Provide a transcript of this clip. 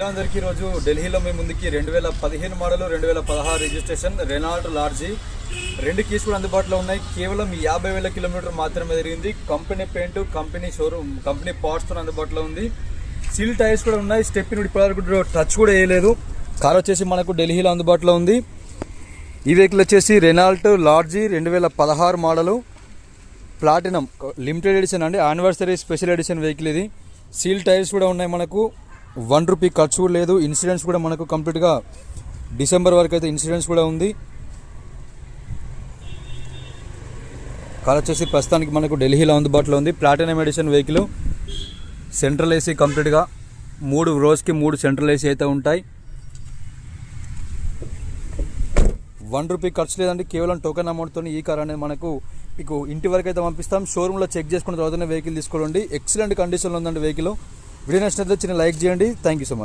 అందరికీ రోజు ఢిల్లీలో మీ ముందుకి 2015 model 2016 registration Renault Lodgy 2 keys కూడా అందుబాటులో ఉన్నాయి. కేవలం 50,000 కిలోమీటర్ మాత్రమే తిరిగింది. Company paint, company showroom, company పార్ట్స్తో అందుబాటులో ఉంది. సీల్ టైర్స్ కూడా ఉన్నాయి. స్టెప్ ఇప్పటివరకు టచ్ కూడా వేయలేదు. కార్ వచ్చేసి మనకు ఢిల్లీలో అందుబాటులో ఉంది. ఈ వెహికల్ వచ్చేసి Renault Lodgy 2016 model platinum limited edition అండి, యానివర్సరీ స్పెషల్ ఎడిషన్ వెహికల్ ఇది. సీల్ టైర్స్ కూడా ఉన్నాయి. మనకు ₹1 ఖర్చు కూడా లేదు. ఇన్సూరెన్స్ కూడా మనకు కంప్లీట్గా డిసెంబర్ వరకు అయితే ఇన్సూరెన్స్ కూడా ఉంది. కార్ వచ్చేసి ప్రస్తుతానికి మనకు ఢిల్లీలో అందుబాటులో ఉంది. Platinum edition vehicle, central AC కంప్లీట్గా 3 రోజుకి 3 సెంట్రల్ ఏసీ అయితే ఉంటాయి. ₹1 ఖర్చు లేదండి. కేవలం టోకెన్ అమౌంట్తో ఈ కార్ అనేది మీకు ఇంటి వరకు అయితే పంపిస్తాం. షోరూంలో చెక్ చేసుకున్న తర్వాతనే వెహికల్ తీసుకోండి. ఎక్సలెంట్ కండిషన్లో ఉందండి వెహికల్. వీడియో నచ్చినట్లయితే చిన్న లైక్ చేయండి. Thank you so much.